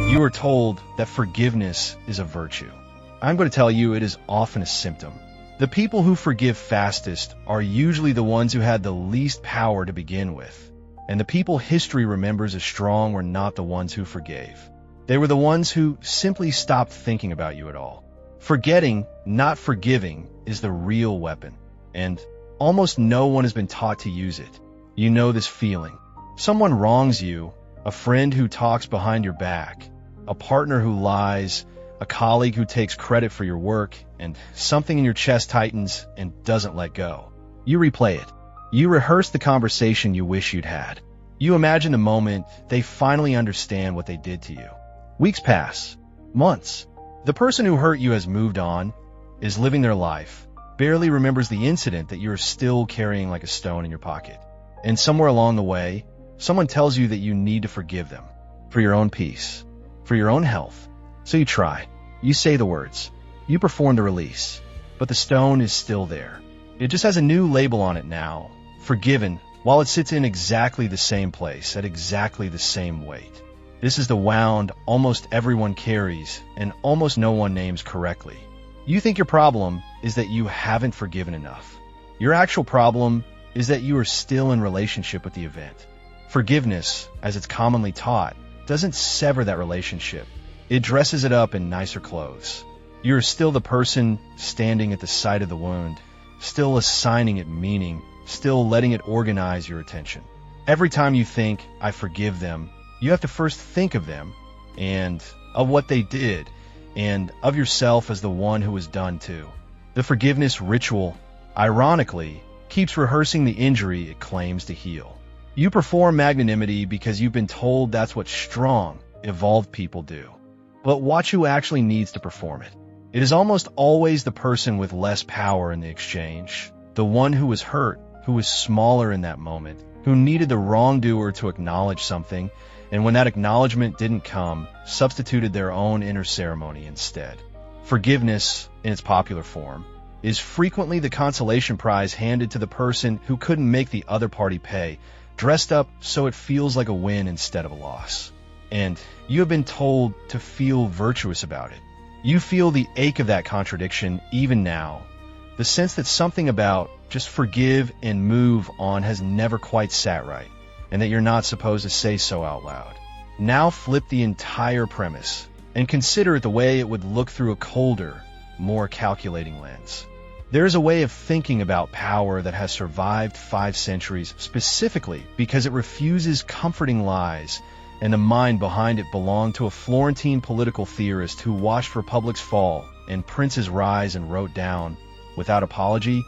You are told that forgiveness is a virtue. I'm going to tell you it is often a symptom. The people who forgive fastest are usually the ones who had the least power to begin with. And the people history remembers as strong were not the ones who forgave. They were the ones who simply stopped thinking about you at all. Forgetting, not forgiving, is the real weapon. And almost no one has been taught to use it. You know this feeling. Someone wrongs you, a friend who talks behind your back, a partner who lies, a colleague who takes credit for your work, and something in your chest tightens and doesn't let go. You replay it. You rehearse the conversation you wish you'd had. You imagine the moment they finally understand what they did to you. Weeks pass. Months. The person who hurt you has moved on, is living their life, barely remembers the incident that you're still carrying like a stone in your pocket. And somewhere along the way, someone tells you that you need to forgive them, for your own peace, for your own health. So you try. You say the words. You perform the release. But the stone is still there. It just has a new label on it now. Forgiven, while it sits in exactly the same place, at exactly the same weight. This is the wound almost everyone carries, and almost no one names correctly. You think your problem is that you haven't forgiven enough. Your actual problem is that you are still in relationship with the event. Forgiveness, as it's commonly taught, doesn't sever that relationship. It dresses it up in nicer clothes. You're still the person standing at the site of the wound, still assigning it meaning, still letting it organize your attention. Every time you think, I forgive them, you have to first think of them, and of what they did, and of yourself as the one who was done to. The forgiveness ritual, ironically, keeps rehearsing the injury it claims to heal. You perform magnanimity because you've been told that's what strong, evolved people do. But watch who actually needs to perform it. It is almost always the person with less power in the exchange, the one who was hurt, who was smaller in that moment, who needed the wrongdoer to acknowledge something, and when that acknowledgement didn't come, substituted their own inner ceremony instead. Forgiveness, in its popular form, is frequently the consolation prize handed to the person who couldn't make the other party pay, dressed up so it feels like a win instead of a loss. And you have been told to feel virtuous about it. You feel the ache of that contradiction even now, the sense that something about just forgive and move on has never quite sat right, and that you're not supposed to say so out loud. Now flip the entire premise and consider it the way it would look through a colder, more calculating lens. There is a way of thinking about power that has survived 5 centuries specifically because it refuses comforting lies, and the mind behind it belonged to a Florentine political theorist who watched republics fall and princes rise and wrote down, without apology,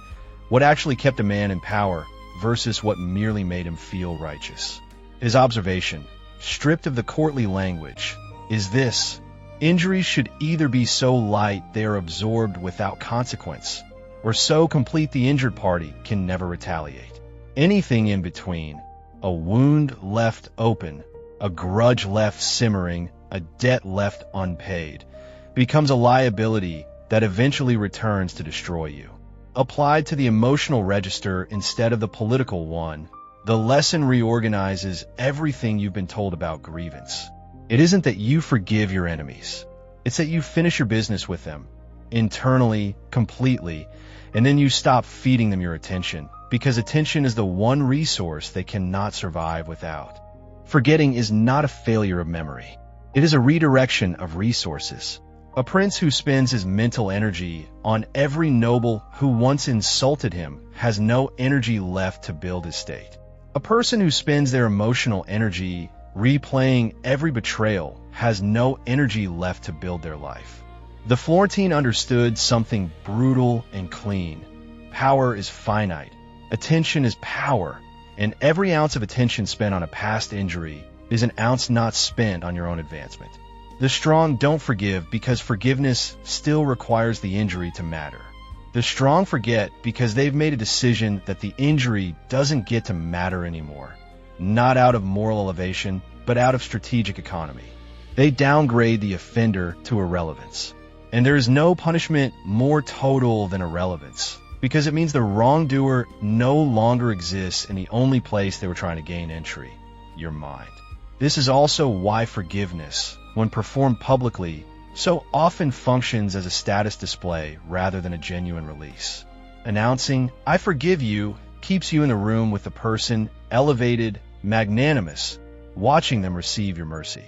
what actually kept a man in power versus what merely made him feel righteous. His observation, stripped of the courtly language, is this: injuries should either be so light they are absorbed without consequence, or so complete the injured party can never retaliate. Anything in between, a wound left open, a grudge left simmering, a debt left unpaid, becomes a liability that eventually returns to destroy you. Applied to the emotional register instead of the political one, the lesson reorganizes everything you've been told about grievance. It isn't that you forgive your enemies. It's that you finish your business with them, internally, completely, and then you stop feeding them your attention, because attention is the one resource they cannot survive without. Forgetting is not a failure of memory. It is a redirection of resources. A prince who spends his mental energy on every noble who once insulted him has no energy left to build his state. A person who spends their emotional energy replaying every betrayal has no energy left to build their life. The Florentine understood something brutal and clean. Power is finite. Attention is power. And every ounce of attention spent on a past injury is an ounce not spent on your own advancement. The strong don't forgive because forgiveness still requires the injury to matter. The strong forget because they've made a decision that the injury doesn't get to matter anymore. Not out of moral elevation, but out of strategic economy. They downgrade the offender to irrelevance. And there is no punishment more total than irrelevance, because it means the wrongdoer no longer exists in the only place they were trying to gain entry, your mind. This is also why forgiveness, when performed publicly, so often functions as a status display rather than a genuine release. Announcing, "I forgive you," keeps you in the room with the person, elevated, magnanimous, watching them receive your mercy.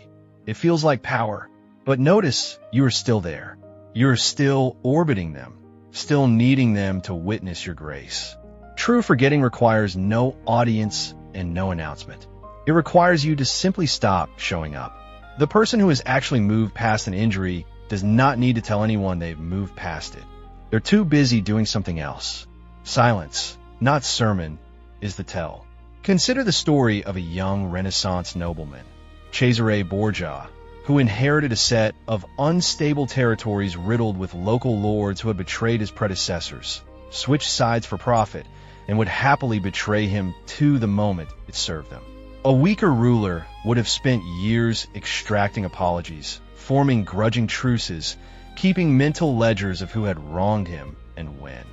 It feels like power, but notice you are still there. You are still orbiting them, still needing them to witness your grace. True forgetting requires no audience and no announcement. It requires you to simply stop showing up. The person who has actually moved past an injury does not need to tell anyone they've moved past it. They're too busy doing something else. Silence, not sermon, is the tell. Consider the story of a young Renaissance nobleman, Cesare Borgia, who inherited a set of unstable territories riddled with local lords who had betrayed his predecessors, switched sides for profit, and would happily betray him to the moment it served them. A weaker ruler would have spent years extracting apologies, forming grudging truces, keeping mental ledgers of who had wronged him and when.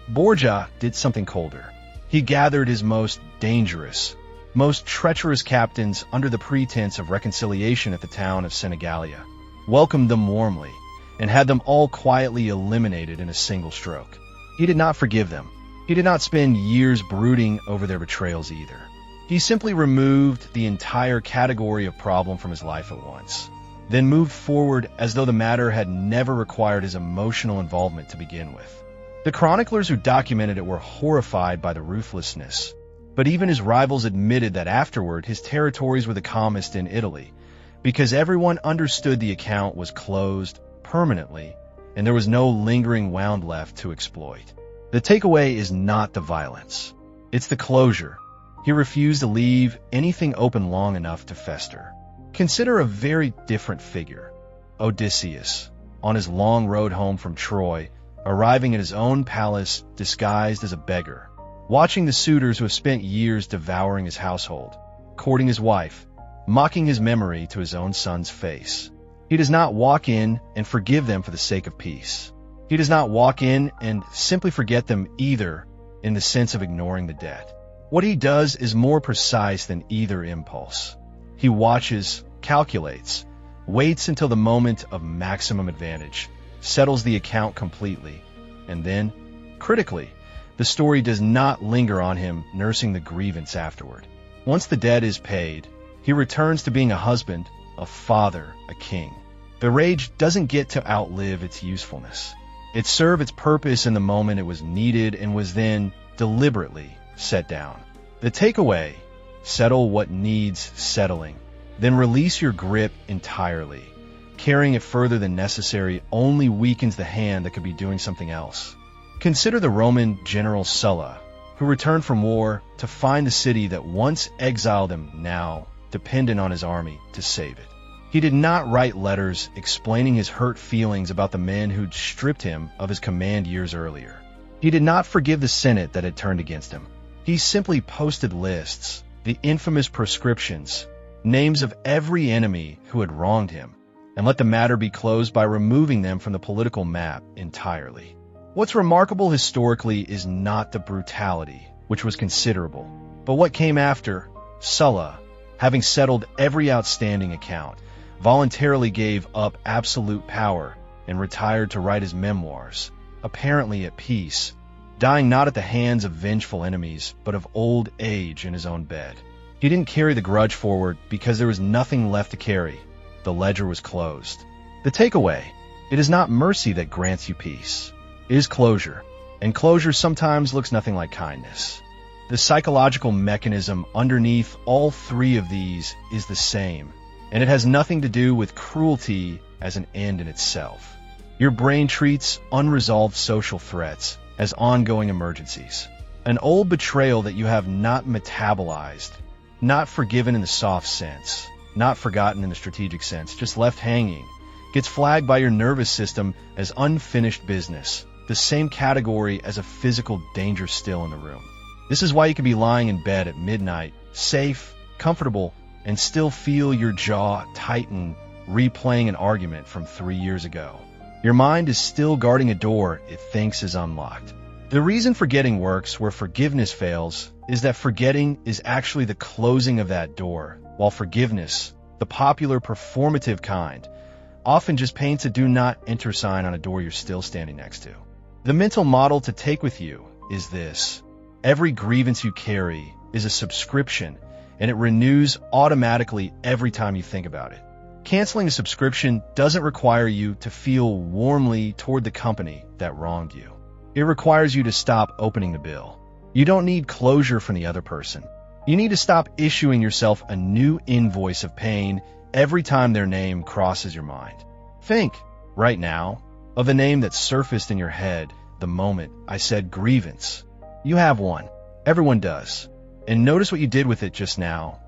Borgia did something colder. He gathered his most dangerous, most treacherous captains under the pretense of reconciliation at the town of Senigallia, welcomed them warmly, and had them all quietly eliminated in a single stroke. He did not forgive them. He did not spend years brooding over their betrayals either. He simply removed the entire category of problem from his life at once, then moved forward as though the matter had never required his emotional involvement to begin with. The chroniclers who documented it were horrified by the ruthlessness, but even his rivals admitted that afterward his territories were the calmest in Italy, because everyone understood the account was closed permanently and there was no lingering wound left to exploit. The takeaway is not the violence. It's the closure. He refused to leave anything open long enough to fester. Consider a very different figure, Odysseus, on his long road home from Troy, arriving at his own palace disguised as a beggar, watching the suitors who have spent years devouring his household, courting his wife, mocking his memory to his own son's face. He does not walk in and forgive them for the sake of peace. He does not walk in and simply forget them either in the sense of ignoring the debt. What he does is more precise than either impulse. He watches, calculates, waits until the moment of maximum advantage, settles the account completely, and then, critically, the story does not linger on him nursing the grievance afterward. Once the debt is paid, he returns to being a husband, a father, a king. The rage doesn't get to outlive its usefulness. It served its purpose in the moment it was needed and was then deliberately set down. The takeaway: settle what needs settling, then release your grip entirely. Carrying it further than necessary only weakens the hand that could be doing something else. Consider the Roman general Sulla, who returned from war to find the city that once exiled him now dependent on his army to save it. He did not write letters explaining his hurt feelings about the men who'd stripped him of his command years earlier. He did not forgive the Senate that had turned against him. He simply posted lists, the infamous proscriptions, names of every enemy who had wronged him, and let the matter be closed by removing them from the political map entirely. What's remarkable historically is not the brutality, which was considerable, but what came after. Sulla, having settled every outstanding account, voluntarily gave up absolute power and retired to write his memoirs, apparently at peace, dying not at the hands of vengeful enemies, but of old age in his own bed. He didn't carry the grudge forward because there was nothing left to carry. The ledger was closed. The takeaway: it is not mercy that grants you peace. It is closure, and closure sometimes looks nothing like kindness. The psychological mechanism underneath all three of these is the same, and it has nothing to do with cruelty as an end in itself. Your brain treats unresolved social threats as ongoing emergencies. An old betrayal that you have not metabolized, not forgiven in the soft sense, not forgotten in the strategic sense, just left hanging, gets flagged by your nervous system as unfinished business, the same category as a physical danger still in the room. This is why you can be lying in bed at midnight, safe, comfortable, and still feel your jaw tighten, replaying an argument from 3 years ago. Your mind is still guarding a door it thinks is unlocked. The reason forgetting works where forgiveness fails is that forgetting is actually the closing of that door, while forgiveness the popular performative kind, often just paints a do not enter sign on a door you're still standing next to. The mental model to take with you is this: every grievance you carry is a subscription, and it renews automatically every time you think about it. Canceling a subscription doesn't require you to feel warmly toward the company that wronged you. It requires you to stop opening the bill. You don't need closure from the other person. You need to stop issuing yourself a new invoice of pain every time their name crosses your mind. Think, right now, of the name that surfaced in your head the moment I said grievance. You have one. Everyone does. And notice what you did with it just now.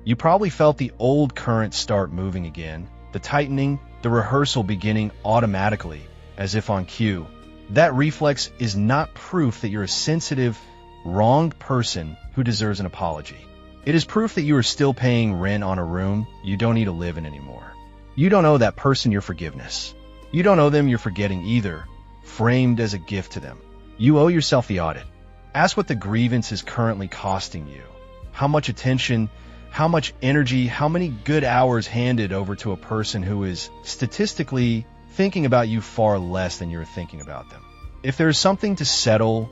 You probably felt the old current start moving again, the tightening, the rehearsal beginning automatically, as if on cue. That reflex is not proof that you're a sensitive, wronged person who deserves an apology. It is proof that you are still paying rent on a room you don't need to live in anymore. You don't owe that person your forgiveness. You don't owe them your forgetting either, framed as a gift to them. You owe yourself the audit. Ask what the grievance is currently costing you. How much attention, how much energy, how many good hours handed over to a person who is statistically thinking about you far less than you're thinking about them. If there is something to settle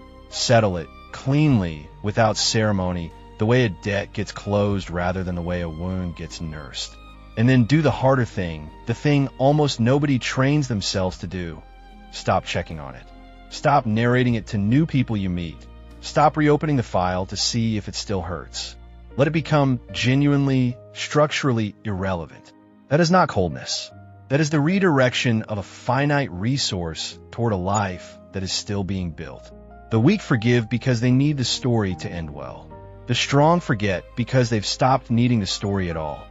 it cleanly, without ceremony, the way a debt gets closed rather than the way a wound gets nursed. And then do the harder thing, the thing almost nobody trains themselves to do. Stop checking on it. Stop narrating it to new people you meet. Stop reopening the file to see if it still hurts. Let it become genuinely, structurally irrelevant. That is not coldness. That is the redirection of a finite resource toward a life that is still being built. The weak forgive because they need the story to end well. The strong forget because they've stopped needing the story at all.